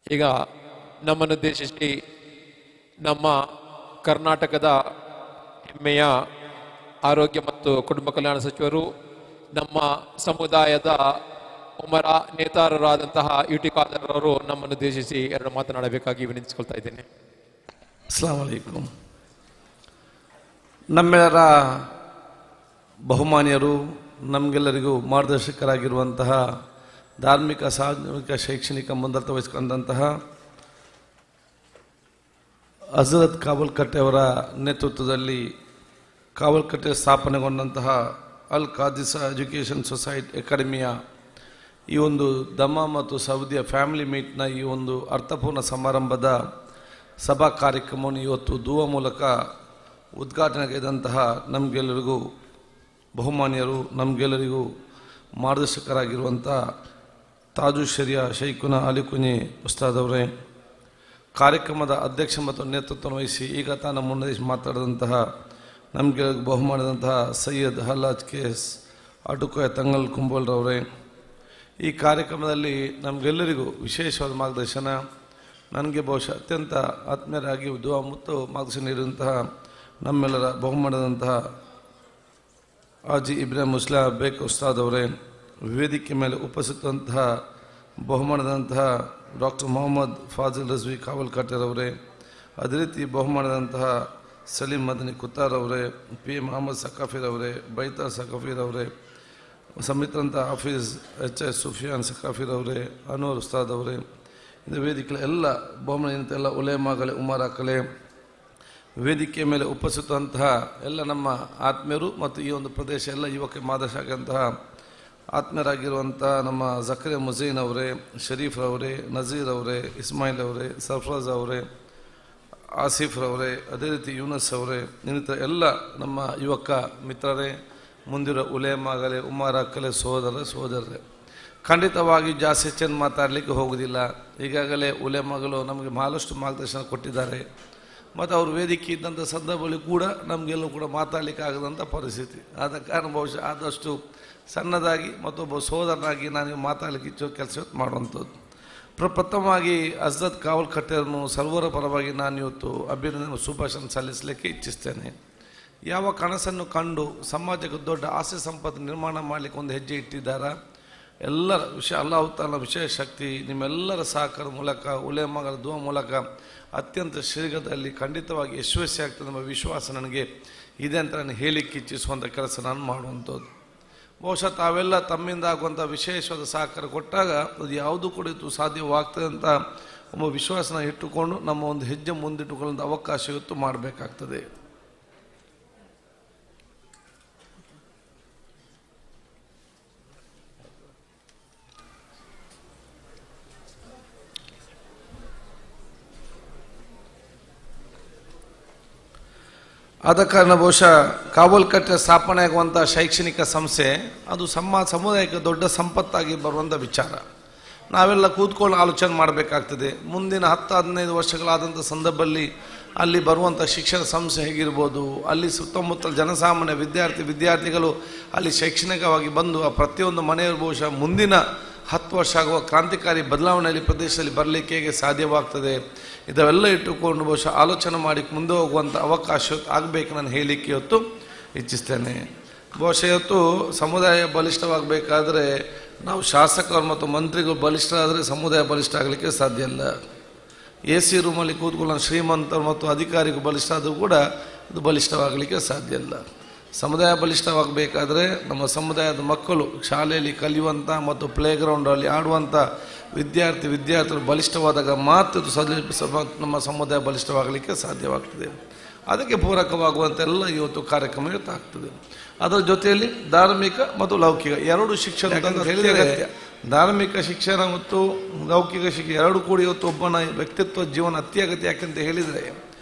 ಈಗ ನಮ್ಮನ್ನುದ್ದೇಶಿಸಿ ನಮ್ಮ ಕರ್ನಾಟಕದ ಹೆಮ್ಮೆಯ ಆರೋಗ್ಯ ಮತ್ತು ಕುಟುಂಬ ಕಲ್ಯಾಣ ಸಚಿವರು ನಮ್ಮ ಸಮುದಾಯದ ಉಮರ ನೇತಾರರಾದಂತಹ ಯುಟಿ ಖಾದರ್ ಅವರು ನಮ್ಮನ್ನುದ್ದೇಶಿಸಿ ಎರಡು ಮಾತನಾಡಬೇಕಾಗಿ ವಿನಂತಿಸಿಕೊಳ್ತಾ ಇದ್ದೇನೆ. ಅಸ್ಸಲಾಮು ಅಲೈಕುಂ. ನಮ್ಮೆಲ್ಲರ ಬಹುಮಾನ್ಯರು, ನಮಗೆಲ್ಲರಿಗೂ ಮಾರ್ಗದರ್ಶಕರಾಗಿರುವಂತಹ ಧಾರ್ಮಿಕ, ಸಾಮಾಜಿಕ, ಶೈಕ್ಷಣಿಕ ಮುಂದಾಳತ್ವ ವಹಿಸಿಕೊಂಡಂತಹ ಹಜರತ್ ಕಾವಲ್ಕಟ್ಟೆ ಅವರ ನೇತೃತ್ವದಲ್ಲಿ ಕಾವಲ್ಕಟ್ಟೆ ಸ್ಥಾಪನೆಗೊಂಡಂತಹ ಅಲ್ ಖಾದಿಸಾ ಎಜುಕೇಷನ್ ಸೊಸೈಟಿ ಅಕಾಡೆಮಿಯ ಈ ಒಂದು ದಮ್ಮ ಮತ್ತು ಸೌದಿಯ ಫ್ಯಾಮಿಲಿ ಮೀಟ್ನ ಈ ಒಂದು ಅರ್ಥಪೂರ್ಣ ಸಮಾರಂಭದ ಸಭಾ ಕಾರ್ಯಕ್ರಮವನ್ನು ಇವತ್ತು ದುವಾ ಮೂಲಕ ಉದ್ಘಾಟನೆಗೈದಂತಹ ನಮಗೆಲ್ಲರಿಗೂ ಬಹುಮಾನ್ಯರು, ನಮಗೆಲ್ಲರಿಗೂ ಮಾರ್ಗದರ್ಶಕರಾಗಿರುವಂಥ ತಾಜು ಶರಿಯಾ ಶೈಖುನಾ ಅಲಿಕುನಿ ಉಸ್ತಾದ್ ಅವರೇ, ಕಾರ್ಯಕ್ರಮದ ಅಧ್ಯಕ್ಷ ಮತ್ತು ನೇತೃತ್ವ ವಹಿಸಿ ಈಗ ತಾನು ಮುನ್ನಡೆ ಮಾತಾಡಿದಂತಹ ನಮಗೆ ಬಹುಮಾನದಂತಹ ಸೈಯದ್ ಹಲ್ಲಾಜ್ ಕೆಎಸ್ ಅಟುಕೋಯ ತಂಗಲ್ ಕುಂಬೋಲ್ರವರೇ, ಈ ಕಾರ್ಯಕ್ರಮದಲ್ಲಿ ನಮಗೆಲ್ಲರಿಗೂ ವಿಶೇಷವಾದ ಮಾರ್ಗದರ್ಶನ, ನನಗೆ ಬಹುಶಃ ಅತ್ಯಂತ ಆತ್ಮೀಯರಾಗಿ ದುವಾ ಮತ್ತು ಮಾರ್ಗದರ್ಶನ ನೀಡಿದಂತಹ ನಮ್ಮೆಲ್ಲರ ಬಹುಮಾನದಂತಹ ಹಾಜಿ ಇಬ್ರಾಹಿಂ ಮುಸ್ಲಾ ಬೇಕ್ ಉಸ್ತಾದ್ ಅವರೇ, ವೇದಿಕೆ ಮೇಲೆ ಉಪಸ್ಥಿತಂತಹ ಬಹುಮಾನದಂತಹ ಡಾಕ್ಟರ್ ಮೊಹಮ್ಮದ್ ಫಾಜಿಲ್ ರಜ್ವಿ ಕಾವಲ್ಕಟ್ಟೆರವರೇ, ಅದೇ ರೀತಿ ಬಹುಮಾನದಂತಹ ಸಲೀಂ ಮದನಿ ಕುತ್ತಾರ್ ಅವರೇ, ಪಿ ಮೊಹಮ್ಮದ್ ಸಕಾಫಿರವರೇ, ಬೈತಾ ಸಕಾಫಿರವರೇ, ಸಮಿತಂತ ಹಾಫೀಜ್ ಎಚ್ ಎಸ್ ಸುಫಿಯಾನ್ ಸಕಾಫಿರವರೇ, ಅನ್ವರ್ ಉಸ್ತಾದ್ ಅವರೇ, ಇದು ವೇದಿಕೆ ಎಲ್ಲ ಬಹುಮಾನ ಎಲ್ಲ ಉಲೇಮಾಗಲೇ, ಉಮರಾಕಲೇ, ವೇದಿಕೆ ಮೇಲೆ ಉಪಸ್ಥಿತಂತಹ ಎಲ್ಲ ನಮ್ಮ ಆತ್ಮೀಯರು ಮತ್ತು ಈ ಒಂದು ಪ್ರದೇಶ ಎಲ್ಲ ಯುವಕ ಮಾದರ್ಶ ಆಗಂತಹ ಆತ್ಮೀಯರಾಗಿರುವಂಥ ನಮ್ಮ ಜಕರಿಯಾ ಮುಜೀನ್ ಅವರೇ, ಶರೀಫ್ ಅವರೇ, ನಜೀರ್ ಅವರೇ, ಇಸ್ಮಾಯಿಲ್ ಅವರೇ, ಸರ್ಫರಾಜ್ ಅವರೇ, ಆಸಿಫ್ ಅವರೇ, ಅದೇ ರೀತಿ ಯೂನಸ್ ಅವರೇ, ಇನ್ನಿತರ ಎಲ್ಲ ನಮ್ಮ ಯುವಕ ಮಿತ್ರರೇ, ಮುಂದಿರೋ ಉಲೇಮಾಗಲೇ, ಉಮರಾಕಲೇ, ಸೋದರರೇ, ಖಂಡಿತವಾಗಿ ಜಾಸ್ತಿ ಹೆಚ್ಚನ್ನು ಮಾತಾಡಲಿಕ್ಕೆ ಹೋಗೋದಿಲ್ಲ. ಈಗಾಗಲೇ ಉಲೇಮಾಗಲು ನಮಗೆ ಬಹಳಷ್ಟು ಮಾರ್ಗದರ್ಶನ ಕೊಟ್ಟಿದ್ದಾರೆ ಮತ್ತು ಅವರು ವೇದಿಕೆ ಇದ್ದಂಥ ಸಂದರ್ಭದಲ್ಲಿ ಕೂಡ ನಮಗೆಲ್ಲೂ ಕೂಡ ಮಾತಾಡಲಿಕ್ಕೆ ಆಗದಂಥ ಪರಿಸ್ಥಿತಿ. ಆದ ಕಾರಣ ಬಹುಶಃ ಆದಷ್ಟು ಸಣ್ಣದಾಗಿ ಮತ್ತೊಬ್ಬ ಸೋದರನಾಗಿ ನಾನು ಮಾತಾಡಲಿಕ್ಕೆ ಇಚ್ಚೋ ಕೆಲಸ ಮಾಡುವಂಥದ್ದು. ಪ್ರಥಮವಾಗಿ ಹಜರತ್ ಕಾವಲ್ಕಟ್ಟೆಯನ್ನು ಸರ್ವರ ಪರವಾಗಿ ನಾನು ಇವತ್ತು ಅಭಿನಂದನೆ ಶುಭಾಶಯ ಸಲ್ಲಿಸಲಿಕ್ಕೆ ಇಚ್ಛಿಸ್ತೇನೆ. ಯಾವ ಕನಸನ್ನು ಕಂಡು ಸಮಾಜಕ್ಕೆ ದೊಡ್ಡ ಆಸೆ ಸಂಪತ್ತು ನಿರ್ಮಾಣ ಮಾಡಲಿಕ್ಕೆ ಒಂದು ಹೆಜ್ಜೆ ಇಟ್ಟಿದ್ದಾರೆ. ಎಲ್ಲರ ವಿಷಯ ಅಲ್ಲಾಹು ತಾಲಾ ವಿಶೇಷ ಶಕ್ತಿ ನಿಮ್ಮೆಲ್ಲರ ಸಹಕಾರ ಮೂಲಕ ಉಲೇಮಾಗಳ ದುವಾ ಮೂಲಕ ಅತ್ಯಂತ ಶೀಘ್ರದಲ್ಲಿ ಖಂಡಿತವಾಗಿ ಯಶಸ್ವಿ ಆಗ್ತದೆ ಎಂಬ ವಿಶ್ವಾಸ ನನಗೆ ಇದೆ ಅಂತ ನಾನು ಹೇಳಿಕ್ಕೆ ಇಚ್ಛಿಸುವಂಥ ಕೆಲಸ ನಾನು ಮಾಡುವಂಥದ್ದು. ಬಹುಶಃ ತಾವೆಲ್ಲ ತಮ್ಮಿಂದ ಆಗುವಂಥ ವಿಶೇಷವಾದ ಸಹಕಾರ ಕೊಟ್ಟಾಗ ಅದು ಯಾವುದು ಕೂಡ ಇದು ಸಾಧ್ಯವಾಗ್ತದೆ ಅಂತ ಒಬ್ಬ ವಿಶ್ವಾಸನ ಇಟ್ಟುಕೊಂಡು ನಮ್ಮ ಒಂದು ಹೆಜ್ಜೆ ಮುಂದಿಟ್ಟುಕೊಳ್ಳುವಂಥ ಅವಕಾಶ ಇವತ್ತು ಮಾಡಬೇಕಾಗ್ತದೆ. ಆದ ಕಾರಣ ಬಹುಶಃ ಕಾವಲ್ಕಟ್ಟೆ ಸ್ಥಾಪನೆ ಆಗುವಂಥ ಶೈಕ್ಷಣಿಕ ಸಂಸ್ಥೆ ಅದು ಸಮುದಾಯಕ್ಕೆ ದೊಡ್ಡ ಸಂಪತ್ತಾಗಿ ಬರುವಂಥ ವಿಚಾರ. ನಾವೆಲ್ಲ ಕೂತ್ಕೊಂಡು ಆಲೋಚನೆ ಮಾಡಬೇಕಾಗ್ತದೆ. ಮುಂದಿನ 10-15 ವರ್ಷಗಳಾದಂಥ ಸಂದರ್ಭದಲ್ಲಿ ಅಲ್ಲಿ ಬರುವಂಥ ಶಿಕ್ಷಣ ಸಂಸ್ಥೆ ಹೇಗಿರ್ಬೋದು, ಅಲ್ಲಿ ಸುತ್ತಮುತ್ತಲ ಜನಸಾಮಾನ್ಯ ವಿದ್ಯಾರ್ಥಿಗಳು ಅಲ್ಲಿ ಶೈಕ್ಷಣಿಕವಾಗಿ ಬಂದು ಆ ಪ್ರತಿಯೊಂದು ಮನೆಯವರು ಬಹುಶಃ ಮುಂದಿನ 10 ವರ್ಷ ಆಗುವ ಕ್ರಾಂತಿಕಾರಿ ಬದಲಾವಣೆಯಲ್ಲಿ ಪ್ರದೇಶದಲ್ಲಿ ಬರಲಿಕ್ಕೆ ಹೇಗೆ ಸಾಧ್ಯವಾಗ್ತದೆ, ಇದೆಲ್ಲ ಇಟ್ಟುಕೊಂಡು ಬಹುಶಃ ಆಲೋಚನೆ ಮಾಡಿ ಮುಂದೆ ಹೋಗುವಂಥ ಅವಕಾಶ ಆಗಬೇಕು ನಾನು ಹೇಳಲಿಕ್ಕೆ ಇವತ್ತು ಇಚ್ಛಿಸ್ತೇನೆ. ಬಹುಶಃ ಇವತ್ತು ಸಮುದಾಯ ಬಲಿಷ್ಠವಾಗಬೇಕಾದ್ರೆ ನಾವು ಶಾಸಕರು ಮತ್ತು ಮಂತ್ರಿಗಳು ಬಲಿಷ್ಠರಾದರೆ ಸಮುದಾಯ ಬಲಿಷ್ಠ ಆಗಲಿಕ್ಕೆ ಸಾಧ್ಯ ಇಲ್ಲ. AC ರೂಮಲ್ಲಿ ಕೂತ್ಕೊಳ್ಳೋ ಶ್ರೀಮಂತರು ಮತ್ತು ಅಧಿಕಾರಿಗಳು ಬಲಿಷ್ಠ ಆದರೂ ಕೂಡ ಇದು ಬಲಿಷ್ಠವಾಗಲಿಕ್ಕೆ ಸಾಧ್ಯ ಇಲ್ಲ. ಸಮುದಾಯ ಬಲಿಷ್ಠವಾಗಬೇಕಾದ್ರೆ ನಮ್ಮ ಸಮುದಾಯದ ಮಕ್ಕಳು ಶಾಲೆಯಲ್ಲಿ ಕಲಿಯುವಂಥ ಮತ್ತು ಪ್ಲೇಗ್ರೌಂಡಲ್ಲಿ ಆಡುವಂಥ ವಿದ್ಯಾರ್ಥಿಗಳು ಬಲಿಷ್ಠವಾದಾಗ ಮಾತ್ರ ನಮ್ಮ ಸಮುದಾಯ ಬಲಿಷ್ಠವಾಗಲಿಕ್ಕೆ ಸಾಧ್ಯವಾಗ್ತದೆ. ಅದಕ್ಕೆ ಪೂರಕವಾಗುವಂತೆಲ್ಲ ಇವತ್ತು ಕಾರ್ಯಕ್ರಮ ಆಗ್ತದೆ. ಅದರ ಜೊತೆಯಲ್ಲಿ ಧಾರ್ಮಿಕ ಮತ್ತು ಲೌಕಿಕ ಎರಡು ಶಿಕ್ಷಣ ಹೇಳಿದರೆ ಧಾರ್ಮಿಕ ಶಿಕ್ಷಣ ಮತ್ತು ಲೌಕಿಕ ಶಿಕ್ಷಣ ಎರಡು ಕೂಡಿ ಇವತ್ತು ಒಬ್ಬನ ವ್ಯಕ್ತಿತ್ವ ಜೀವನ ಅತ್ಯಗತ್ಯ. ಯಾಕೆಂತ ಹೇಳಿದರೆ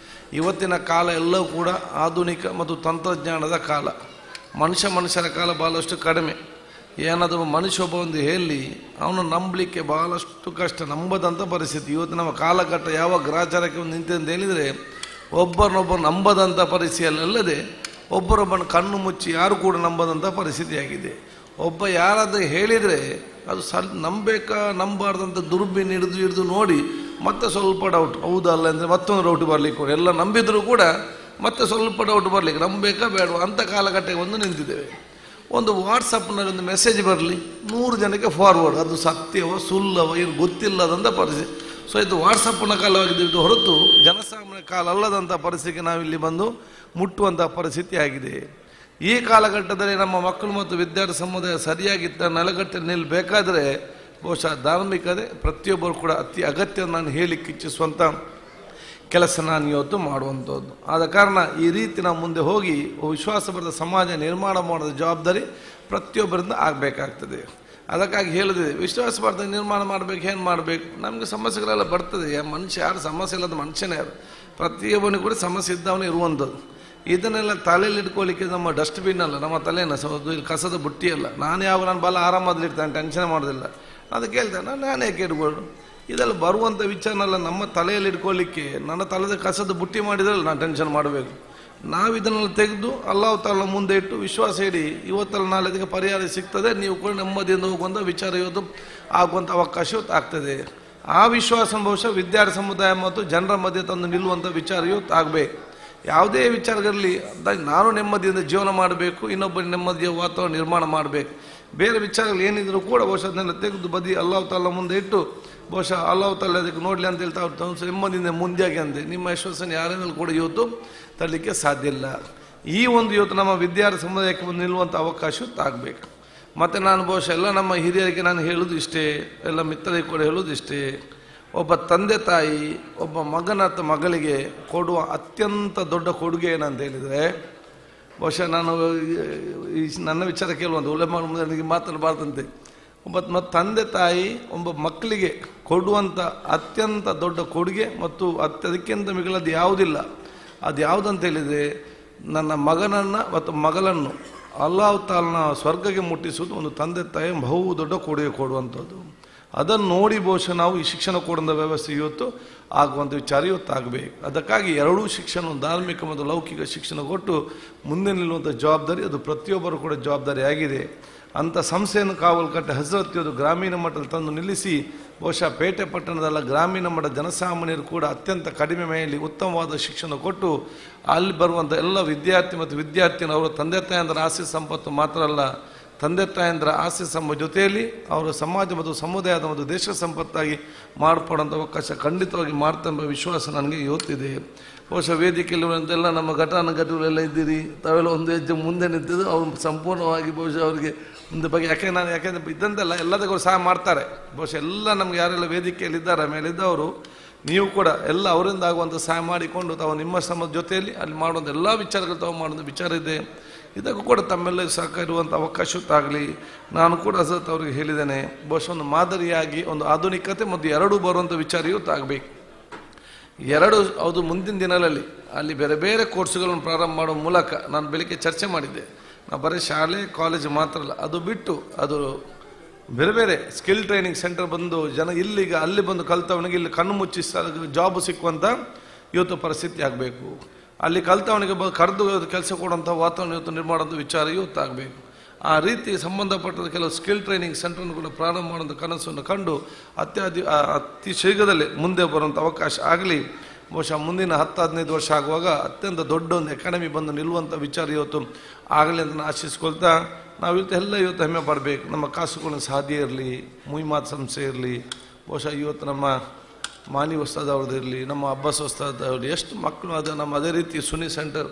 ಇವತ್ತಿನ ಕಾಲ ಎಲ್ಲವೂ ಕೂಡ ಆಧುನಿಕ ಮತ್ತು ತಂತ್ರಜ್ಞಾನದ ಕಾಲ. ಮನುಷ್ಯರ ಕಾಲ ಭಾಳಷ್ಟು ಕಡಿಮೆ. ಏನಾದರೂ ಮನುಷ್ಯ ಒಬ್ಬ ಒಂದು ಹೇಳಿ ಅವನು ನಂಬಲಿಕ್ಕೆ ಭಾಳಷ್ಟು ಕಷ್ಟ, ನಂಬದಂಥ ಪರಿಸ್ಥಿತಿ. ಇವತ್ತು ನಮ್ಮ ಕಾಲಘಟ್ಟ ಯಾವ ಗ್ರಾಚಾರಕ್ಕೆ ನಿಂತಿದೆ ಅಂತ ಹೇಳಿದರೆ ಒಬ್ಬರನ್ನೊಬ್ಬರು ನಂಬದಂಥ ಪರಿಸ್ಥಿತಿಯಲ್ಲದೆ ಒಬ್ಬರೊಬ್ಬನ ಕಣ್ಣು ಮುಚ್ಚಿ ಯಾರು ಕೂಡ ನಂಬದಂಥ ಪರಿಸ್ಥಿತಿಯಾಗಿದೆ. ಒಬ್ಬ ಯಾರಾದರೂ ಹೇಳಿದರೆ ಅದು ನಂಬಬೇಕಾ ನಂಬಾರ್ದಂಥ ದುರ್ಬಿನ್ ಹಿಡಿದು ನೋಡಿ ಮತ್ತೆ ಸ್ವಲ್ಪ ಡೌಟ್, ಹೌದಲ್ಲ ಅಂದರೆ ಮತ್ತೊಂದು ಡೌಟ್ ಬರಲಿಕ್ಕೆ, ಎಲ್ಲ ನಂಬಿದರೂ ಕೂಡ ಮತ್ತೆ ಸ್ವಲ್ಪ ಡೌಟ್ ಬರಲಿಕ್ಕೆ, ನಂಬೇಕಾ ಬೇಡವಾ ಅಂತ ಕಾಲಘಟ್ಟಕ್ಕೆ ಒಂದು ನಿಂತಿದ್ದೇವೆ. ಒಂದು ವಾಟ್ಸಪ್ನಲ್ಲಿ ಒಂದು ಮೆಸೇಜ್ ಬರಲಿ, 100 ಜನಕ್ಕೆ ಫಾರ್ವರ್ಡ್, ಅದು ಸತ್ಯವೋ ಸುಳ್ಳವೋ ಏನು ಗೊತ್ತಿಲ್ಲದಂಥ ಪರಿಸ್ಥಿತಿ. ಸೊ ಇದು ವಾಟ್ಸಪ್ನ ಕಾಲವಾಗಿದ್ದು ಹೊರತು ಜನಸಾಮಾನ್ಯ ಕಾಲ ಅಲ್ಲದಂಥ ಪರಿಸ್ಥಿತಿಗೆ ನಾವಿಲ್ಲಿ ಬಂದು ಮುಟ್ಟುವಂಥ ಪರಿಸ್ಥಿತಿ ಆಗಿದೆ. ಈ ಕಾಲಘಟ್ಟದಲ್ಲಿ ನಮ್ಮ ಮಕ್ಕಳು ಮತ್ತು ವಿದ್ಯಾರ್ಥಿ ಸಮುದಾಯ ಸರಿಯಾಗಿ ನೆಲಗಟ್ಟಲ್ಲಿ ನಿಲ್ಲಬೇಕಾದ್ರೆ ಬಹುಶಃ ಧಾರ್ಮಿಕತೆ ಪ್ರತಿಯೊಬ್ಬರು ಕೂಡ ಅತಿ ಅಗತ್ಯ ನಾನು ಹೇಳಲಿಕ್ಕೆ ಇಚ್ಛಿಸುವಂಥ ಕೆಲಸ ನಾನು ಇವತ್ತು ಮಾಡುವಂಥದ್ದು. ಆದ ಕಾರಣ ಈ ರೀತಿ ನಾವು ಮುಂದೆ ಹೋಗಿ ವಿಶ್ವಾಸಬದ್ಧ ಸಮಾಜ ನಿರ್ಮಾಣ ಮಾಡೋದ ಜವಾಬ್ದಾರಿ ಪ್ರತಿಯೊಬ್ಬರಿಂದ ಆಗಬೇಕಾಗ್ತದೆ. ಅದಕ್ಕಾಗಿ ಹೇಳಿದೆ, ವಿಶ್ವಾಸಬದ್ಧ ನಿರ್ಮಾಣ ಮಾಡಬೇಕು. ಏನು ಮಾಡಬೇಕು? ನಮಗೆ ಸಮಸ್ಯೆಗಳೆಲ್ಲ ಬರ್ತದೆ. ಮನುಷ್ಯ ಯಾರು ಸಮಸ್ಯೆ ಇಲ್ಲದ ಮನುಷ್ಯನೇ ಯಾರು? ಪ್ರತಿಯೊಬ್ಬನಿಗೂ ಕೂಡ ಸಮಸ್ಯೆ ಇದ್ದವನೇ ಇರುವಂಥದ್ದು. ಇದನ್ನೆಲ್ಲ ತಲೆಯಲ್ಲಿ ಇಟ್ಕೊಳ್ಳಿಕ್ಕೆ ನಮ್ಮ ಡಸ್ಟ್ಬಿನ್ ಅಲ್ಲ, ನಮ್ಮ ತಲೆನ ಇಲ್ಲಿ ಕಸದ ಬುಟ್ಟಿ ಅಲ್ಲ. ನಾನು ಬಲ ಆರಾಮದಲ್ಲಿರ್ತಾನೆ, ಟೆನ್ಷನ್ ಮಾಡೋದಿಲ್ಲ. ಅದಕ್ಕೆ ಹೇಳ್ತೇನೆ, ನಾನು ಯಾಕೆ ಇಟ್ಕೊಳ್ಳು? ಇದೆಲ್ಲ ಬರುವಂಥ ವಿಚಾರನೆಲ್ಲ ನಮ್ಮ ತಲೆಯಲ್ಲಿ ಇಟ್ಕೊಳ್ಳಿಕ್ಕೆ ನನ್ನ ತಲೆದ ಕಸದ ಬುಟ್ಟಿ ಮಾಡಿದ್ರಲ್ಲ ನಾನು ಟೆನ್ಷನ್ ಮಾಡಬೇಕು. ನಾವು ಇದನ್ನೆಲ್ಲ ತೆಗೆದು ಅಲ್ಲಾಹ್ ತಾಲ ಮುಂದೆ ಇಟ್ಟು ವಿಶ್ವಾಸ ಇಡಿ, ಇವತ್ತಲ್ಲ ನಾಳೆ ಅದಕ್ಕೆ ಪರಿಹಾರ ಸಿಗ್ತದೆ, ನೀವು ಕೂಡ ನೆಮ್ಮದಿಯಿಂದ ಹೋಗುವಂಥ ವಿಚಾರ ಇವತ್ತು ಆಗುವಂಥ ಅವಕಾಶ ಇವತ್ತು ಆಗ್ತದೆ. ಆ ವಿಶ್ವಾಸ ಬಹುಶಃ ವಿದ್ಯಾರ್ಥಿ ಸಮುದಾಯ ಮತ್ತು ಜನರ ಮಧ್ಯೆ ತಂದು ನಿಲ್ಲುವಂಥ ವಿಚಾರ ಇವತ್ತು ಆಗಬೇಕು. ಯಾವುದೇ ವಿಚಾರಗಳಲ್ಲಿ ನಾನು ನೆಮ್ಮದಿಯಿಂದ ಜೀವನ ಮಾಡಬೇಕು, ಇನ್ನೊಬ್ಬ ನೆಮ್ಮದಿಯ ವಾತಾವರಣ ನಿರ್ಮಾಣ ಮಾಡಬೇಕು. ಬೇರೆ ವಿಚಾರಗಳು ಏನಿದ್ರು ಕೂಡ ಬಹುಶಃ ಅದನ್ನೆಲ್ಲ ತೆಗೆದು ಬದಿ ಅಲ್ಲಾಹ್ ತಾಲ ಮುಂದೆ ಇಟ್ಟು ಬಹುಶಃ ಅಲ್ಲಾಹ್ ತಾಲ ಅದಕ್ಕೆ ನೋಡಲಿ ಅಂತ ಹೇಳ್ತಾ ನೆಮ್ಮದಿಯಿಂದ ಮುಂದಾಗಿ ಅಂದೆ ನಿಮ್ಮ ವಿಶ್ವಾಸನ ಯಾರೇನೂ ಕೂಡ ಇವತ್ತು ತರಲಿಕ್ಕೆ ಸಾಧ್ಯ ಇಲ್ಲ. ಈ ಒಂದು ಇವತ್ತು ನಮ್ಮ ವಿದ್ಯಾರ್ಥಿ ಸಮುದಾಯಕ್ಕೆ ಒಂದು ನಿಲ್ಲುವಂಥ ಅವಕಾಶ ಆಗಬೇಕು. ಮತ್ತು ನಾನು ಬಹುಶಃ ಎಲ್ಲ ನಮ್ಮ ಹಿರಿಯರಿಗೆ ನಾನು ಹೇಳೋದು ಇಷ್ಟೇ, ಎಲ್ಲ ಮಿತ್ರರಿಗೆ ಕೂಡ ಹೇಳೋದು ಇಷ್ಟೇ, ಒಬ್ಬ ತಂದೆ ತಾಯಿ ಒಬ್ಬ ಮಗನ ಅಥವಾ ಮಗಳಿಗೆ ಕೊಡುವ ಅತ್ಯಂತ ದೊಡ್ಡ ಕೊಡುಗೆ ಏನಂತ ಹೇಳಿದರೆ, ಬಹುಶಃ ನಾನು ನನ್ನ ವಿಚಾರ ಕೇಳುವಂಥ ನನಗೆ ಮಾತಾಡಬಾರ್ದಂತೆ, ಒಬ್ಬ ತಂದೆ ತಾಯಿ ಒಬ್ಬ ಮಕ್ಕಳಿಗೆ ಕೊಡುವಂಥ ಅತ್ಯಂತ ದೊಡ್ಡ ಕೊಡುಗೆ ಮತ್ತು ಅದಕ್ಕಿಂತ ಮಿಗಿಲದು ಯಾವುದಿಲ್ಲ. ಅದು ಯಾವುದಂತ ಹೇಳಿದರೆ, ನನ್ನ ಮಗನನ್ನು ಮತ್ತು ಮಗಳನ್ನು ಅಲ್ಲಾಹ್ ತಾಲನ ಸ್ವರ್ಗಕ್ಕೆ ಮುಟ್ಟಿಸುವುದು ಒಂದು ತಂದೆ ತಾಯಿ ಬಹು ದೊಡ್ಡ ಕೊಡುಗೆ ಕೊಡುವಂಥದ್ದು. ಅದನ್ನು ನೋಡಿ ಬಹುಶಃ ನಾವು ಈ ಶಿಕ್ಷಣ ಕೊಡುವಂಥ ವ್ಯವಸ್ಥೆ ಇವತ್ತು ಆಗುವಂಥ ವಿಚಾರ ಇವತ್ತು ಆಗಬೇಕು. ಅದಕ್ಕಾಗಿ ಎರಡೂ ಶಿಕ್ಷಣ, ಧಾರ್ಮಿಕ ಮತ್ತು ಲೌಕಿಕ ಶಿಕ್ಷಣ ಕೊಟ್ಟು ಮುಂದೆ ನಿಲ್ಲುವಂಥ ಜವಾಬ್ದಾರಿ ಅದು ಪ್ರತಿಯೊಬ್ಬರು ಕೂಡ ಜವಾಬ್ದಾರಿ ಆಗಿದೆ. ಅಂಥ ಸಂಸ್ಥೆಯನ್ನು ಕಾವಲುಕಟ್ಟೆ ಹಜರತ್ ಇವತ್ತು ಗ್ರಾಮೀಣ ಮಟ್ಟದಲ್ಲಿ ತಂದು ನಿಲ್ಲಿಸಿ ಬಹುಶಃ ಪೇಟೆ ಪಟ್ಟಣದಲ್ಲ ಗ್ರಾಮೀಣ ಮಟ್ಟದ ಜನಸಾಮಾನ್ಯರು ಕೂಡ ಅತ್ಯಂತ ಕಡಿಮೆ ಮೇಲೆ ಉತ್ತಮವಾದ ಶಿಕ್ಷಣ ಕೊಟ್ಟು ಅಲ್ಲಿ ಬರುವಂಥ ಎಲ್ಲ ವಿದ್ಯಾರ್ಥಿ ಮತ್ತು ವಿದ್ಯಾರ್ಥಿನ ಅವರ ತಂದೆ ತಾಯಂದರ ಆಸ್ತಿ ಸಂಪತ್ತು ಮಾತ್ರ ಅಲ್ಲ, ತಂದೆ ತಾಯಂದರ ಆಸ್ತಿ ಜೊತೆಯಲ್ಲಿ ಅವರ ಸಮಾಜ ಮತ್ತು ಸಮುದಾಯದ ಮತ್ತು ದೇಶ ಸಂಪತ್ತಾಗಿ ಮಾರ್ಪಡುವಂಥ ಅವಕಾಶ ಖಂಡಿತವಾಗಿ ಮಾಡ್ತೆಂಬ ವಿಶ್ವಾಸ ನನಗೆ ಇವತ್ತಿದೆ. ಬಹುಶಃ ವೇದಿಕೆಯಲ್ಲಿರುವಂತೆಲ್ಲ ನಮ್ಮ ಘಟನೆಲ್ಲ ಇದ್ದೀರಿ, ತಾವೆಲ್ಲ ಒಂದು ಹೆಜ್ಜೆ ಮುಂದೆ ನಿಂತಿದ್ದು ಅವ್ರು ಸಂಪೂರ್ಣವಾಗಿ ಬಹುಶಃ ಅವರಿಗೆ ಒಂದು ಬಗ್ಗೆ ಯಾಕೆಂದರೆ ಇದ್ದಂತೆಲ್ಲ ಎಲ್ಲದಕ್ಕೂ ಸಹ ಮಾಡ್ತಾರೆ. ಬಹುಶಃ ಎಲ್ಲ ನಮ್ಗೆ ಯಾರೆಲ್ಲ ವೇದಿಕೆಯಲ್ಲಿದ್ದಾರೆ ಮೇಲಿದ್ದವರು ನೀವು ಕೂಡ ಎಲ್ಲ ಅವರಿಂದ ಆಗುವಂಥ ಸಹಾಯ ಮಾಡಿಕೊಂಡು ತಾವು ನಿಮ್ಮ ಜೊತೆಯಲ್ಲಿ ಅಲ್ಲಿ ಮಾಡುವಂಥ ಎಲ್ಲ ವಿಚಾರಗಳು ತಾವು ಮಾಡುವಂಥ ವಿಚಾರ ಇದೆ. ಇದಕ್ಕೂ ಕೂಡ ತಮ್ಮೆಲ್ಲ ಸಹಕಾರ ಇರುವಂಥ ಅವಕಾಶ ಆಗಲಿ. ನಾನು ಕೂಡ ಹಜರತ್ ಅವರಿಗೆ ಹೇಳಿದ್ದೇನೆ, ಬಹುಶಃ ಒಂದು ಮಾದರಿಯಾಗಿ ಒಂದು ಆಧುನಿಕತೆ ಮತ್ತು ಎರಡೂ ಬರುವಂಥ ವಿಚಾರ ಇವತ್ತು ಆಗಬೇಕು. ಎರಡು ಅದು ಮುಂದಿನ ದಿನಗಳಲ್ಲಿ ಅಲ್ಲಿ ಬೇರೆ ಬೇರೆ ಕೋರ್ಸುಗಳನ್ನು ಪ್ರಾರಂಭ ಮಾಡೋ ಮೂಲಕ ನಾನು ಬೆಳಿಗ್ಗೆ ಚರ್ಚೆ ಮಾಡಿದ್ದೆ. ನಾವು ಬರೀ ಶಾಲೆ ಕಾಲೇಜು ಮಾತ್ರ ಅಲ್ಲ, ಅದು ಬಿಟ್ಟು ಅದು ಬೇರೆ ಬೇರೆ ಸ್ಕಿಲ್ ಟ್ರೈನಿಂಗ್ ಸೆಂಟರ್ ಬಂದು ಜನ ಇಲ್ಲಿಗ ಅಲ್ಲಿ ಬಂದು ಕಲ್ತವನಿಗೆ ಇಲ್ಲಿ ಕಣ್ಣು ಮುಚ್ಚಿ ಜಾಬ್ ಸಿಕ್ಕುವಂಥ ಇವತ್ತು ಪರಿಸ್ಥಿತಿ ಆಗಬೇಕು. ಅಲ್ಲಿ ಕಲ್ತವನಿಗೆ ಕರೆದು ಕೆಲಸ ಕೊಡುವಂಥ ವಾತಾವರಣ ಇವತ್ತು ನಿರ್ಮಾಣದ ವಿಚಾರ ಇವತ್ತು ಆಗಬೇಕು. ಆ ರೀತಿ ಸಂಬಂಧಪಟ್ಟ ಕೆಲವು ಸ್ಕಿಲ್ ಟ್ರೈನಿಂಗ್ ಸೆಂಟರ್ನು ಕೂಡ ಪ್ರಾರಂಭ ಮಾಡುವಂಥ ಕನಸನ್ನು ಕಂಡು ಅತಿ ಶೀಘ್ರದಲ್ಲೇ ಮುಂದೆ ಬರುವಂಥ ಅವಕಾಶ ಆಗಲಿ. ಬಹುಶಃ ಮುಂದಿನ 10-15 ವರ್ಷ ಆಗುವಾಗ ಅತ್ಯಂತ ದೊಡ್ಡ ಒಂದು ಎಕಾನಮಿ ಬಂದು ನಿಲ್ಲುವಂಥ ವಿಚಾರ ಇವತ್ತು ಆಗಲಿ ಅಂತ ನಾನು ಆಶಿಸ್ಕೊಳ್ತಾ, ನಾವು ಇವತ್ತು ಹೆಮ್ಮೆ ಪಡಬೇಕು. ನಮ್ಮ ಕಾಸುಗಳನ್ನು ಸಾಧ್ಯ ಇರಲಿ, ಮುಹಿಮಾತ್ ಸಂಸ್ಥೆ ಇರಲಿ, ಬಹುಶಃ ಇವತ್ತು ನಮ್ಮ ಮಾನಿ ಹೊಸ್ತಾದವ್ರದ್ದು ಇರಲಿ, ನಮ್ಮ ಅಬ್ಬಾಸ್ ಹೊಸ್ತಾದವ್ರು ಎಷ್ಟು ಮಕ್ಕಳು ಅದು ನಮ್ಮ ಅದೇ ರೀತಿ ಸುನಿ ಸೆಂಟರ್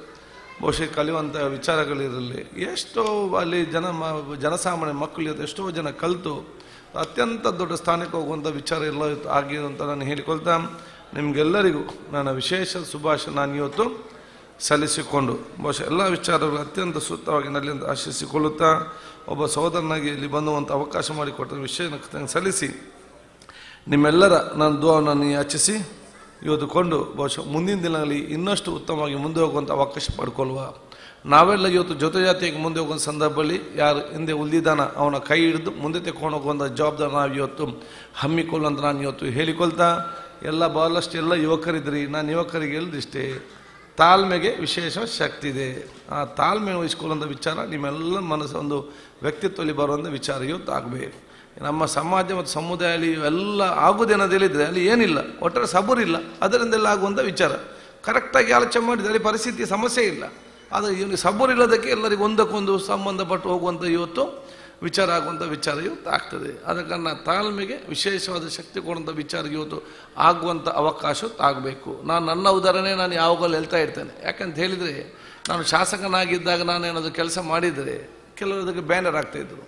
ಬಹುಶಃ ಕಲಿಯುವಂಥ ವಿಚಾರಗಳಿರಲಿ. ಎಷ್ಟೋ ಅಲ್ಲಿ ಜನಸಾಮಾನ್ಯ ಮಕ್ಕಳು ಇವತ್ತು ಎಷ್ಟೋ ಜನ ಕಲಿತು ಅತ್ಯಂತ ದೊಡ್ಡ ಸ್ಥಾನಕ್ಕೆ ಹೋಗುವಂಥ ವಿಚಾರ ಎಲ್ಲ ಆಗಿದೆ ಅಂತ ನಾನು ಹೇಳಿಕೊಳ್ತಾ, ನಿಮಗೆಲ್ಲರಿಗೂ ನನ್ನ ವಿಶೇಷ ಶುಭಾಶಯ ನಾನು ಇವತ್ತು ಸಲ್ಲಿಸಿಕೊಂಡು ಬಹುಶಃ ಎಲ್ಲ ವಿಚಾರಗಳು ಅತ್ಯಂತ ಸೂಕ್ತವಾಗಿ ನಲ್ಲಿ ಅಂತ ಆಶಿಸಿಕೊಳ್ಳುತ್ತಾ, ಒಬ್ಬ ಸಹೋದರನಾಗಿ ಇಲ್ಲಿ ಬಂದುವಂಥ ಅವಕಾಶ ಮಾಡಿಕೊಟ್ಟ ವಿಷಯ ಸಲ್ಲಿಸಿ ನಿಮ್ಮೆಲ್ಲರ ನಾನು ದುಆವನ್ನು ಯಾಚಿಸಿ ಇವತ್ತುಕೊಂಡು ಬಹುಶಃ ಮುಂದಿನ ದಿನಗಳಲ್ಲಿ ಇನ್ನಷ್ಟು ಉತ್ತಮವಾಗಿ ಮುಂದೆ ಹೋಗುವಂಥ ಅವಕಾಶ ಪಡ್ಕೊಳ್ಳುವ. ನಾವೆಲ್ಲ ಇವತ್ತು ಜೊತೆ ಜಾತಿಯಾಗಿ ಮುಂದೆ ಹೋಗುವಂಥ ಸಂದರ್ಭದಲ್ಲಿ ಯಾರು ಹಿಂದೆ ಉಳಿದಿದ್ದಾನ ಅವನ ಕೈ ಹಿಡಿದು ಮುಂದೆ ತೆಕ್ಕೊಂಡು ಹೋಗುವಂಥ ಜವಾಬ್ದಾರಿ ನಾವು ಇವತ್ತು ಹಮ್ಮಿಕೊಳ್ಳುವಂತ ನಾನು ಇವತ್ತು ಹೇಳಿಕೊಳ್ತಾ, ಬಹಳಷ್ಟು ಎಲ್ಲ ಯುವಕರಿದ್ರಿ, ನಾನು ಯುವಕರಿಗೆ ಹೇಳಿದಿಷ್ಟೇ, ತಾಳ್ಮೆಗೆ ವಿಶೇಷ ಶಕ್ತಿ ಇದೆ. ಆ ತಾಳ್ಮೆ ವಹಿಸ್ಕೊಳ್ಳುವಂಥ ವಿಚಾರ ನಿಮ್ಮೆಲ್ಲ ಮನಸ್ಸು ಒಂದು ವ್ಯಕ್ತಿತ್ವದಲ್ಲಿ ಬರುವಂಥ ವಿಚಾರ ಇವತ್ತು ಆಗಬೇಕು. ನಮ್ಮ ಸಮಾಜ ಮತ್ತು ಸಮುದಾಯದಲ್ಲಿ ಎಲ್ಲ ಆಗುವುದೇನದು ಹೇಳಿದರೆ ಅಲ್ಲಿ ಏನಿಲ್ಲ, ಒಟ್ಟಾರೆ ಸಬೂರಿಲ್ಲ, ಅದರಿಂದೆಲ್ಲ ಆಗುವಂಥ ವಿಚಾರ. ಕರೆಕ್ಟಾಗಿ ಆಲೋಚನೆ ಮಾಡಿದರೆ ಅಲ್ಲಿ ಪರಿಸ್ಥಿತಿ ಸಮಸ್ಯೆ ಇಲ್ಲ. ಆದರೆ ಇವನಿಗೆ ಸಬೂರಿಲ್ಲದಕ್ಕೆ ಎಲ್ಲರಿಗೂ ಒಂದಕ್ಕೊಂದು ಸಂಬಂಧಪಟ್ಟು ಹೋಗುವಂಥ ಇವತ್ತು ವಿಚಾರ ಆಗುವಂಥ ವಿಚಾರ ಇವತ್ತು ಆಗ್ತದೆ. ಆದ ಕಾರಣ ತಾಳ್ಮೆಗೆ ವಿಶೇಷವಾದ ಶಕ್ತಿ ಕೊಡುವಂಥ ವಿಚಾರ ಇವತ್ತು ಆಗುವಂಥ ಅವಕಾಶ ಆಗಬೇಕು. ನನ್ನ ಉದಾಹರಣೆ ನಾನು ಯಾವಾಗಲೂ ಹೇಳ್ತಾ ಇರ್ತೇನೆ. ಯಾಕಂತ ಹೇಳಿದರೆ, ನಾನು ಶಾಸಕನಾಗಿದ್ದಾಗ ನಾನೇನಾದರೂ ಕೆಲಸ ಮಾಡಿದರೆ ಕೆಲವರು ಅದಕ್ಕೆ ಬ್ಯಾನರ್ ಹಾಕ್ತಾಯಿದ್ರು.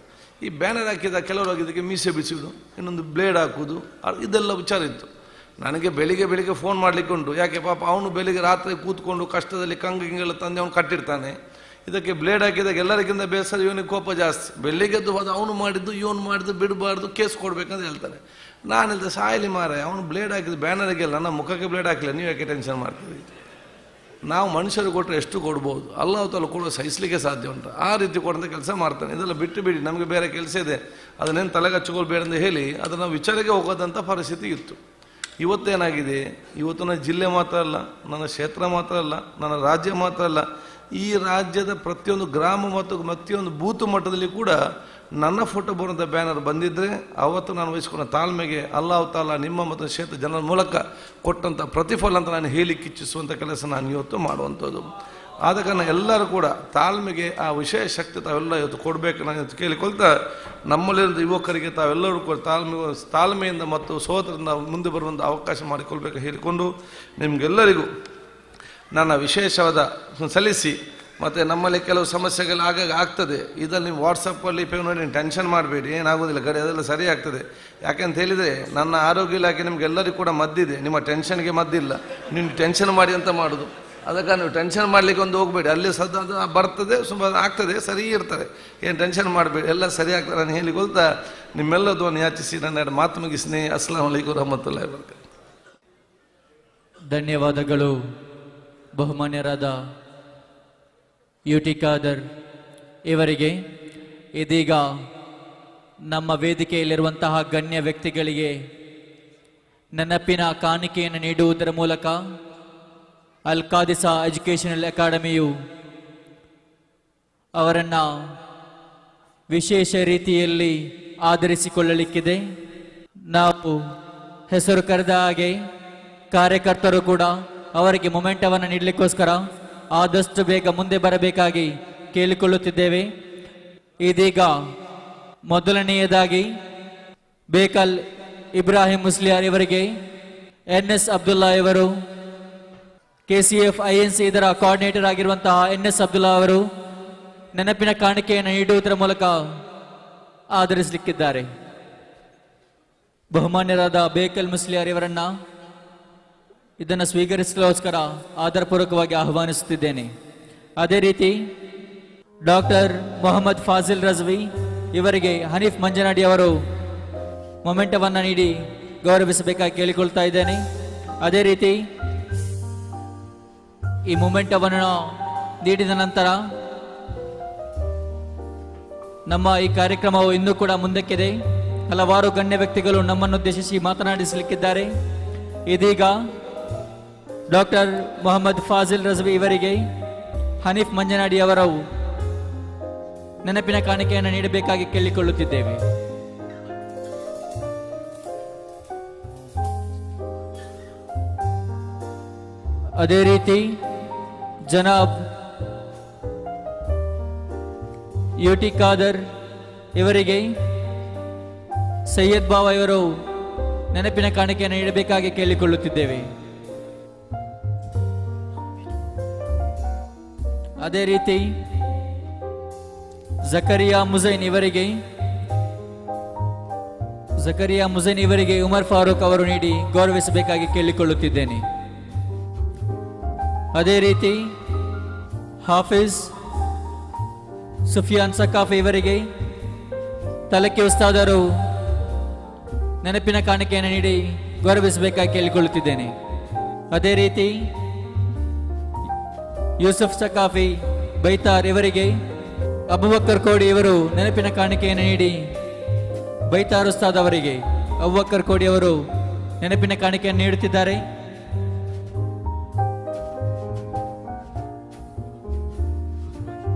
ಈ ಬ್ಯಾನರ್ ಹಾಕಿದ ಕೆಲವರು ಇದಕ್ಕೆ ಮೀಸೆ ಬಿಸಿಡು, ಇನ್ನೊಂದು ಬ್ಲೇಡ್ ಹಾಕುವುದು, ಇದೆಲ್ಲ ವಿಚಾರ ಇತ್ತು. ನನಗೆ ಬೆಳಿಗ್ಗೆ ಫೋನ್ ಮಾಡಲಿಕ್ಕೆ ಉಂಟು. ಯಾಕೆ ಪಾಪ ಅವನು ಬೆಳಿಗ್ಗೆ ರಾತ್ರಿ ಕೂತ್ಕೊಂಡು ಕಷ್ಟದಲ್ಲಿ ಕಂಗಿಂಗೆಲ್ಲ ತಂದು ಅವನು ಕಟ್ಟಿರ್ತಾನೆ. ಇದಕ್ಕೆ ಬ್ಲೇಡ್ ಹಾಕಿದಾಗ ಎಲ್ಲರಿಗಿಂತ ಬೇಸರ ಇವನಿಗೆ ಕೋಪ ಜಾಸ್ತಿ. ಬೆಳಿಗ್ಗೆದ್ದು ಹೋದ ಅವನು ಮಾಡಿದ್ದು ಇವನು ಮಾಡಿದ್ದು ಬಿಡಬಾರ್ದು, ಕೇಸ್ ಕೊಡಬೇಕಂತ ಹೇಳ್ತಾನೆ. ನಾನು ಹೇಳ್ದೆ, ಸಾಯಲಿ ಮಾರ, ಅವನು ಬ್ಲೇಡ್ ಹಾಕಿದ್ದು ಬ್ಯಾನರಿಗೆಲ್ಲ, ನಮ್ಮ ಮುಖಕ್ಕೆ ಬ್ಲೇಡ್ ಹಾಕಿಲ್ಲ, ನೀವು ಯಾಕೆ ಟೆನ್ಷನ್ ಮಾಡ್ತೀವಿ? ನಾವು ಮನುಷ್ಯರು ಕೊಟ್ಟರೆ ಎಷ್ಟು ಕೊಡ್ಬೋದು, ಅಲ್ಲಾಹ್ ತಾಲ ಕೊಡೋ ಸಹಿಸಲಿಕ್ಕೆ ಸಾಧ್ಯ ಉಂಟು. ಆ ರೀತಿ ಕೊಡಂಥ ಕೆಲಸ ಮಾಡ್ತಾನೆ. ಇದೆಲ್ಲ ಬಿಟ್ಟು ಬಿಡಿ, ನಮಗೆ ಬೇರೆ ಕೆಲಸ ಇದೆ, ಅದನ್ನೇನು ತಲೆಗಚ್ಚಿಕೊಳ್ಬೇಡ ಅಂತ ಹೇಳಿ ಅದನ್ನು ವಿಚಾರಕ್ಕೆ ಹೋಗೋದಂಥ ಪರಿಸ್ಥಿತಿ ಇತ್ತು. ಇವತ್ತೇನಾಗಿದೆ, ಇವತ್ತು ನನ್ನ ಜಿಲ್ಲೆ ಮಾತ್ರ ಅಲ್ಲ, ನನ್ನ ಕ್ಷೇತ್ರ ಮಾತ್ರ ಅಲ್ಲ, ನನ್ನ ರಾಜ್ಯ ಮಾತ್ರ ಅಲ್ಲ, ಈ ರಾಜ್ಯದ ಪ್ರತಿಯೊಂದು ಗ್ರಾಮ ಮತ್ತು ಪ್ರತಿಯೊಂದು ಬೂತು ಮಟ್ಟದಲ್ಲಿ ಕೂಡ ನನ್ನ ಫೋಟೋ ಬರುವಂಥ ಬ್ಯಾನರ್ ಬಂದಿದ್ದರೆ ಅವತ್ತು ನಾನು ವಹಿಸ್ಕೊಂಡ ತಾಳ್ಮೆಗೆ ಅಲ್ಲಾಹ್ ತಾಲ ನಿಮ್ಮ ಮತ್ತು ಕ್ಷೇತ್ರ ಜನರ ಮೂಲಕ ಕೊಟ್ಟಂಥ ಪ್ರತಿಫಲ ಅಂತ ನಾನು ಹೇಳಿಕ್ಕೆ ಇಚ್ಛಿಸುವಂಥ ಕೆಲಸ ನಾನು ಇವತ್ತು ಮಾಡುವಂಥದ್ದು. ಆದ ಕಾರಣ ಎಲ್ಲರೂ ಕೂಡ ತಾಳ್ಮೆಗೆ ಆ ವಿಷಯ ಶಕ್ತಿ ತಾವೆಲ್ಲ ಇವತ್ತು ಕೊಡಬೇಕು ನಾನು ಇವತ್ತು ಕೇಳಿಕೊಳ್ತಾ, ನಮ್ಮಲ್ಲಿರುವ ಯುವಕರಿಗೆ ತಾವೆಲ್ಲರೂ ಕೂಡ ತಾಳ್ಮೆಯಿಂದ ಮತ್ತು ಸೋದರದಿಂದ ಮುಂದೆ ಬರುವಂಥ ಅವಕಾಶ ಮಾಡಿಕೊಳ್ಬೇಕು ಹೇಳಿಕೊಂಡು, ನಿಮಗೆಲ್ಲರಿಗೂ ನನ್ನ ವಿಶೇಷವಾದ ಸಲ್ಲಿಸಿ, ಮತ್ತು ನಮ್ಮಲ್ಲಿ ಕೆಲವು ಸಮಸ್ಯೆಗಳು ಆಗಾಗ ಆಗ್ತದೆ. ಇದನ್ನು ನೀವು ವಾಟ್ಸಪ್ಪಲ್ಲಿ ನೋಡಿ ನೀವು ಟೆನ್ಷನ್ ಮಾಡಬೇಡಿ, ಏನಾಗೋದಿಲ್ಲ, ಗಡಿ ಅದೆಲ್ಲ ಸರಿ ಆಗ್ತದೆ. ಯಾಕೆಂತ ಹೇಳಿದರೆ ನನ್ನ ಆರೋಗ್ಯ ಇಲಾಖೆ ನಿಮಗೆಲ್ಲರಿಗೂ ಕೂಡ ಮದ್ದಿದೆ, ನಿಮ್ಮ ಟೆನ್ಷನ್ಗೆ ಮದ್ದಿಲ್ಲ. ನೀವು ಟೆನ್ಷನ್ ಮಾಡಿ ಅಂತ ಮಾಡೋದು, ಅದಕ್ಕೆ ನೀವು ಟೆನ್ಷನ್ ಮಾಡಲಿಕ್ಕೆ ಒಂದು ಹೋಗಬೇಡಿ. ಅಲ್ಲಿ ಸದಾ ಬರ್ತದೆ, ಸುಮಾರು ಆಗ್ತದೆ, ಸರಿ ಇರ್ತದೆ, ಏನು ಟೆನ್ಷನ್ ಮಾಡಬೇಡಿ, ಎಲ್ಲ ಸರಿ ಆಗ್ತದೆ ನಾನು ಹೇಳಿಕೊಳ್ತಾ ನಿಮ್ಮೆಲ್ಲದನ್ನು ಯಾಚಿಸಿ ನನ್ನ ಮಾತು ಮುಗಿಸ್ತೀನಿ. ಅಸ್ಸಲಾಮು ಅಲೈಕುಂ ವರಹಮತುಲ್ಲಾಹಿ ವಬರಕಾತುಹು. ಧನ್ಯವಾದಗಳು ಬಹುಮಾನ್ಯರಾದ ಯುಟಿ ಖಾದರ್ ಇವರಿಗೆ. ಇದೀಗ ನಮ್ಮ ವೇದಿಕೆಯಲ್ಲಿರುವಂತಹ ಗಣ್ಯ ವ್ಯಕ್ತಿಗಳಿಗೆ ನೆನಪಿನ ಕಾಣಿಕೆಯನ್ನು ನೀಡುವುದರ ಮೂಲಕ ಅಲ್ ಖಾದಿಸಾ ಎಜುಕೇಷನಲ್ ಅಕಾಡೆಮಿಯು ಅವರನ್ನು ವಿಶೇಷ ರೀತಿಯಲ್ಲಿ ಆಧರಿಸಿಕೊಳ್ಳಲಿಕ್ಕಿದೆ. ನಾವು ಹೆಸರು ಕರೆದ ಹಾಗೆ ಕಾರ್ಯಕರ್ತರು ಕೂಡ ಅವರಿಗೆ ಮೊಮೆಂಟವನ್ನು ನೀಡಲಿಕ್ಕೋಸ್ಕರ ಆದಷ್ಟು ಬೇಗ ಮುಂದೆ ಬರಬೇಕಾಗಿ ಕೇಳಿಕೊಳ್ಳುತ್ತಿದ್ದೇವೆ. ಇದೀಗ ಮೊದಲನೆಯದಾಗಿ ಬೇಕಲ್ ಇಬ್ರಾಹಿಂ ಮುಸ್ಲಿಯಾರ್ ಇವರಿಗೆ NS ಅಬ್ದುಲ್ಲಾ ಇವರು, KCF INC ಇದರ ಕೋಆರ್ಡಿನೇಟರ್ ಆಗಿರುವಂತಹ NS ಅಬ್ದುಲ್ಲಾ ಅವರು ನೆನಪಿನ ಕಾಣಿಕೆಯನ್ನು ನೀಡುವುದರ ಮೂಲಕ ಆಧರಿಸಲಿಕ್ಕಿದ್ದಾರೆ. ಬಹುಮಾನ್ಯರಾದ ಬೇಕಲ್ ಮುಸ್ಲಿಯಾರ್ ಇವರನ್ನ ಇದನ್ನು ಸ್ವೀಕರಿಸಲೋಸ್ಕರ ಆದರಪೂರ್ವಕವಾಗಿ ಆಹ್ವಾನಿಸುತ್ತಿದ್ದೇನೆ. ಅದೇ ರೀತಿ ಡಾಕ್ಟರ್ ಮೊಹಮ್ಮದ್ ಫಾಜಿಲ್ ರಜ್ವಿ ಇವರಿಗೆ ಹನೀಫ್ ಮಂಜನಾಡಿ ಅವರು ಮೊಮೆಂಟವನ್ನು ನೀಡಿ ಗೌರವಿಸಬೇಕಾಗಿ ಕೇಳಿಕೊಳ್ತಾ ಇದ್ದೇನೆ. ಅದೇ ರೀತಿ ಈ ಮೊಮೆಂಟವನ್ನು ನೀಡಿದ ನಂತರ ನಮ್ಮ ಈ ಕಾರ್ಯಕ್ರಮವು ಇನ್ನೂ ಕೂಡ ಮುಂದಕ್ಕಿದೆ. ಹಲವಾರು ಗಣ್ಯ ವ್ಯಕ್ತಿಗಳು ನಮ್ಮನ್ನುದ್ದೇಶಿಸಿ ಮಾತನಾಡಿಸಲಿಕ್ಕಿದ್ದಾರೆ. ಇದೀಗ ಡಾಕ್ಟರ್ ಮೊಹಮ್ಮದ್ ಫಾಜಿಲ್ ರಜ್ವಿ ಇವರಿಗೆ ಹನೀಫ್ ಮಂಜನಾಡಿ ಅವರು ನೆನಪಿನ ಕಾಣಿಕೆಯನ್ನು ನೀಡಬೇಕಾಗಿ ಕೇಳಿಕೊಳ್ಳುತ್ತಿದ್ದೇವೆ. ಅದೇ ರೀತಿ ಜನಾಬ್ ಯುಟಿ ಖಾದರ್ ಇವರಿಗೆ ಸೈಯದ್ ಬಾವ ಇವರು ನೆನಪಿನ ಕಾಣಿಕೆಯನ್ನು ನೀಡಬೇಕಾಗಿ ಕೇಳಿಕೊಳ್ಳುತ್ತಿದ್ದೇವೆ. ಅದೇ ರೀತಿ ಜಕರಿಯಾ ಮುಜೈನ್ ಇವರಿಗೆ ಉಮರ್ ಫಾರೂಕ್ ಅವರು ನೀಡಿ ಗೌರವಿಸಬೇಕಾಗಿ ಕೇಳಿಕೊಳ್ಳುತ್ತಿದ್ದೇನೆ. ಅದೇ ರೀತಿ ಹಾಫಿಜ್ ಸುಫಿಯಾನ್ ಸಕಾಫಿ ಇವರಿಗೆ ತಲಕಿ ಉಸ್ತಾದರು ನೆನಪಿನ ಕಾಣಿಕೆಯನ್ನು ನೀಡಿ ಗೌರವಿಸಬೇಕಾಗಿ ಕೇಳಿಕೊಳ್ಳುತ್ತಿದ್ದೇನೆ. ಅದೇ ರೀತಿ ಯೂಸುಫ್ ಸಕಾಫಿ ಬೈತಾರ್ ಇವರಿಗೆ ಅಬುಬಕರ್ ಕೋಡಿ ಇವರು ನೆನಪಿನ ಕಾಣಿಕೆಯನ್ನು ನೀಡಿ ಬೈತಾರ್ ಉಸ್ತಾದ್ ಅವರಿಗೆ ಅಬುಬಕರ್ ಕೋಡಿ ಅವರು ನೆನಪಿನ ಕಾಣಿಕೆಯನ್ನು ನೀಡುತ್ತಿದ್ದಾರೆ.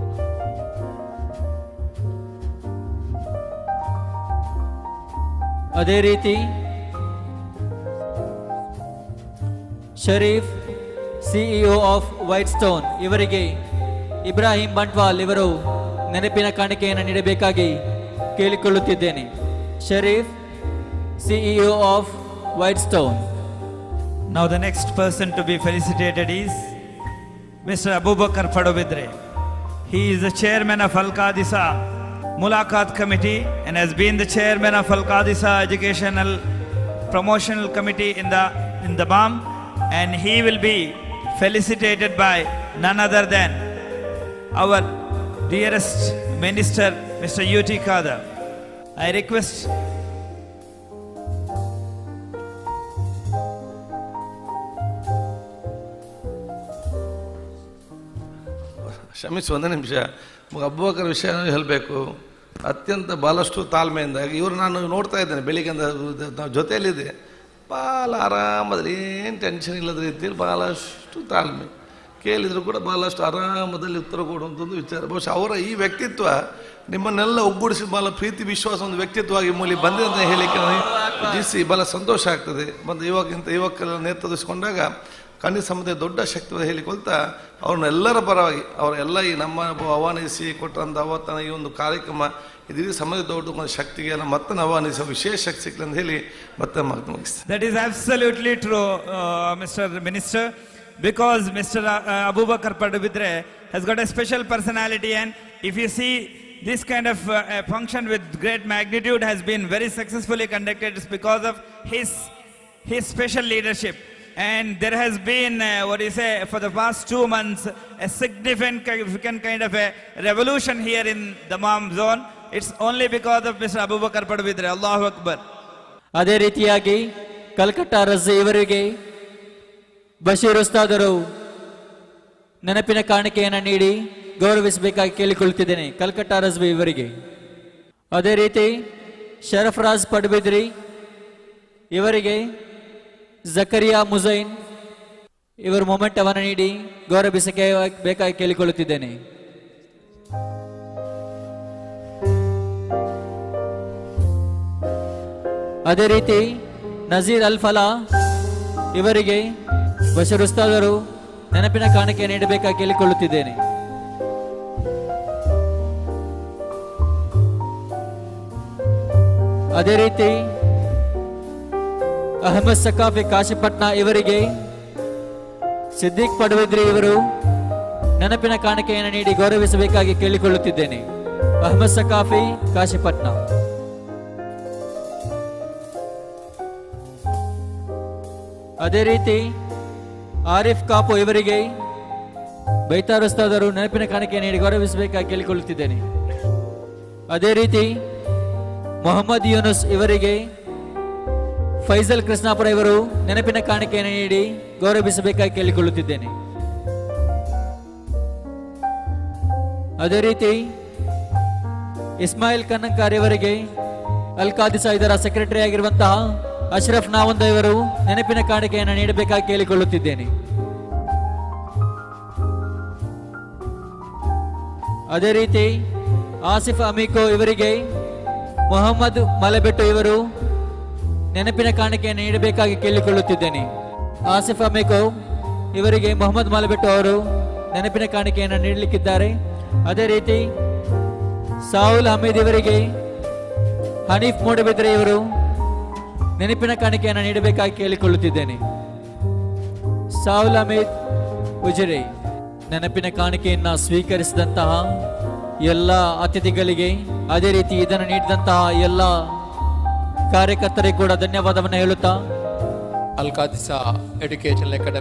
ಅದೇ ರೀತಿ Sharif CEO of White Stone ಇವರಿಗೆ ಇಬ್ರಾಹಿಂ ಬಂಟ್ವಾಲ್ ಇವರು ನೆನಪಿನ ಕಾಣಿಕೆಯನ್ನು ನೀಡಬೇಕಾಗಿ ಕೇಳಿಕೊಳ್ಳುತ್ತಿದ್ದೇನೆ. Sharif CEO of White Stone. Now the next person to be felicitated is Mr. Abubakar Padobidre. He is the chairman of Al-Qadisa Mulaqat Committee and has been the chairman of Al-Qadisa Educational Promotional Committee in the BAM, and he will be felicitated by none other than our dearest minister, Mr. UT Khadr. I request ಕ್ಷಮಿಸಿ ಒಂದು ನಿಮಿಷ. ಅಬೂಬಕರ್ ವಿಷಯ ಹೇಳಬೇಕು. ಅತ್ಯಂತ ಭಾಳಷ್ಟು ತಾಳ್ಮೆಯಿಂದ ಇವರು ನಾನು ನೋಡ್ತಾ ಇದ್ದೇನೆ ಬೆಳಿಗ್ಗೆಯಿಂದ ನಾವು ಜೊತೆಯಲ್ಲಿದೆ. ಭಾಳ ಆರಾಮದಲ್ಲಿ ಏನು ಟೆನ್ಷನ್ ಇಲ್ಲದ ರೀತಿಯಲ್ಲಿ ಭಾಳಷ್ಟು ತಾಳ್ಮೆ, ಕೇಳಿದ್ರು ಕೂಡ ಭಾಳಷ್ಟು ಆರಾಮದಲ್ಲಿ ಉತ್ತರ ಕೊಡುವಂಥ ಒಂದು ವಿಚಾರ. ಬಹುಶಃ ಅವರ ಈ ವ್ಯಕ್ತಿತ್ವ ನಿಮ್ಮನ್ನೆಲ್ಲ ಒಗ್ಗೂಡಿಸಿ ಭಾಳ ಪ್ರೀತಿ ವಿಶ್ವಾಸ ಒಂದು ವ್ಯಕ್ತಿತ್ವವಾಗಿ ಮೂಲಿ ಬಂದಿದೆ ಅಂತ ಹೇಳಿಕ್ಕೆ ಜಿಸಿ ಭಾಳ ಸಂತೋಷ ಆಗ್ತದೆ. ಮತ್ತು ಯುವಕರ ನೇತೃತ್ವಿಸಿಕೊಂಡಾಗ ಖಂಡಿತ ಸಮಾಜ ದೊಡ್ಡ ಶಕ್ತಿ ಹೇಳಿಕೊಳ್ತಾ ಅವ್ರನ್ನೆಲ್ಲರ ಪರವಾಗಿ ಅವರೆಲ್ಲ ಈ ನಮ್ಮ ಆಹ್ವಾನಿಸಿ ಕೊಟ್ಟಂಥ ಅವತ್ತನ ಈ ಒಂದು ಕಾರ್ಯಕ್ರಮ ಇದೀ ಸಮಾಜ ದೊಡ್ಡ ಒಂದು ಶಕ್ತಿಗೆ ಮತ್ತೆ ಆಹ್ವಾನಿಸುವ ವಿಶೇಷ ಶಕ್ತಿ ಸಿಕ್ಕಲಿ ಅಂತ ಹೇಳಿ ಮತ್ತೆ ಮಾತು ಮುಗಿಸ್ತೀನಿ. that is absolutely true, Mr. Minister, because Mr. Abubakar Padobidre has got a special personality, and if you see this kind of a function with great magnitude has been very successfully conducted, it's because of his special leadership. And there has been, for the past 2 months, a significant kind of a revolution here in the Dammam zone. It's only because of Mr. Abubakar Padobidre. Allahu Akbar. ಅದೇ ರೀತಿಯಾಗಿ ಕಲ್ಕಟ್ಟ ರಜೆ ಇವರಿಗೆ ಬಶೀರ್ ಉಸ್ತಾದರು ನೆನಪಿನ ಕಾಣಿಕೆಯನ್ನು ನೀಡಿ ಗೌರವಿಸಬೇಕಾಗಿ ಕೇಳಿಕೊಳ್ಳುತ್ತಿದ್ದೇನೆ. ಕಲ್ಕಟ್ಟ ರಜ್ವಿ ಇವರಿಗೆ. ಅದೇ ರೀತಿ ಶರಫರಾಜ್ ಪಡ್ಬಿದ್ರಿ ಇವರಿಗೆ ಜಕರಿಯಾ ಮುಜೈನ್ ಇವರು ಮೊಮೆಂಟ್ ಅವನ್ನು ನೀಡಿ ಗೌರವಿಸಬೇಕಾಗಿ ಕೇಳಿಕೊಳ್ಳುತ್ತಿದ್ದೇನೆ. ಅದೇ ರೀತಿ ನಜೀರ್ ಅಲ್ ಫಲಾ ಇವರಿಗೆ ಬಶೀರ್ ಉಸ್ತಾದರು ನೆನಪಿನ ಕಾಣಿಕೆ ನೀಡಬೇಕಾಗಿ ಕೇಳಿಕೊಳ್ಳುತ್ತಿದ್ದೇನೆ. ಅದೇ ರೀತಿ ಅಹಮದ್ ಸಕಾಫಿ ಕಾಶಿಪಟ್ನಾ ಇವರಿಗೆ ಸಿದ್ದಿಕ್ ಪಡ್ವಿದ್ರಿ ಇವರು ನೆನಪಿನ ಕಾಣಿಕೆಯನ್ನು ನೀಡಿ ಗೌರವಿಸಬೇಕಾಗಿ ಕೇಳಿಕೊಳ್ಳುತ್ತಿದ್ದೇನೆ. ಅಹಮದ್ ಸಕಾಫಿ ಕಾಶಿಪಟ್ನಾ. ಅದೇ ರೀತಿ ಆರಿಫ್ ಕಾಪು ಇವರಿಗೆ ಬೈತಾರ್ ಉಸ್ತಾದರು ನೆನಪಿನ ಕಾಣಿಕೆ ನೀಡಿ ಗೌರವಿಸಬೇಕಾಗಿ ಕೇಳಿಕೊಳ್ಳುತ್ತಿದ್ದೇನೆ. ಅದೇ ರೀತಿ ಮೊಹಮ್ಮದ್ ಯೂನುಸ್ ಇವರಿಗೆ ಫೈಜಲ್ ಕೃಷ್ಣಾಪುರ ಇವರು ನೆನಪಿನ ಕಾಣಿಕೆಯನ್ನು ನೀಡಿ ಗೌರವಿಸಬೇಕಾಗಿ ಕೇಳಿಕೊಳ್ಳುತ್ತಿದ್ದೇನೆ. ಅದೇ ರೀತಿ ಇಸ್ಮಾಯಿಲ್ ಕನ್ನಂಕಾರ್ ಇವರಿಗೆ ಅಲ್ ಖಾದಿಸಾ ಇದರ ಸೆಕ್ರೆಟರಿ ಆಗಿರುವಂತಹ ಅಶ್ರಫ್ ನಾವಂದ ಇವರು ನೆನಪಿನ ಕಾಣಿಕೆಯನ್ನು ನೀಡಬೇಕಾಗಿ ಕೇಳಿಕೊಳ್ಳುತ್ತಿದ್ದೇನೆ. ಅದೇ ರೀತಿ ಆಸಿಫ್ ಅಮೀಕೋ ಇವರಿಗೆ ಮೊಹಮ್ಮದ್ ಮಲೆಬೆಟ್ಟು ಇವರು ನೆನಪಿನ ಕಾಣಿಕೆಯನ್ನು ನೀಡಬೇಕಾಗಿ ಕೇಳಿಕೊಳ್ಳುತ್ತಿದ್ದೇನೆ. ಆಸಿಫ್ ಅಮೀಕೋ ಇವರಿಗೆ ಮೊಹಮ್ಮದ್ ಮಲೆಬೆಟ್ಟು ಅವರು ನೆನಪಿನ ಕಾಣಿಕೆಯನ್ನು ನೀಡಲಿಕ್ಕಿದ್ದಾರೆ. ಅದೇ ರೀತಿ ಸಾಹುಲ್ ಹಮೀದ್ ಇವರಿಗೆ ಹನೀಫ್ ಮೂಡಬಿದ್ರೆ ಇವರು ನೆನಪಿನ ಕಾಣಿಕೆಯನ್ನು ನೀಡಬೇಕಾಗಿ ಕೇಳಿಕೊಳ್ಳುತ್ತಿದ್ದೇನೆ. ಸಾಹುಲ್ ಹಮೀದ್ ಉಜಿರೆ ನೆನಪಿನ ಕಾಣಿಕೆಯನ್ನು ಸ್ವೀಕರಿಸಿದಂತಹ ಎಲ್ಲ ಅತಿಥಿಗಳಿಗೆ, ಅದೇ ರೀತಿ ಇದನ್ನು ನೀಡಿದಂತಹ ಎಲ್ಲ ಕಾರ್ಯಕರ್ತರಿಗೆ ಕೂಡ ಧನ್ಯವಾದವನ್ನು ಹೇಳುತ್ತಾ ಅಲ್ ಖಾದಿಸಾ ಎಜುಕೇಷನ್ ಅಕಾಡೆಮಿ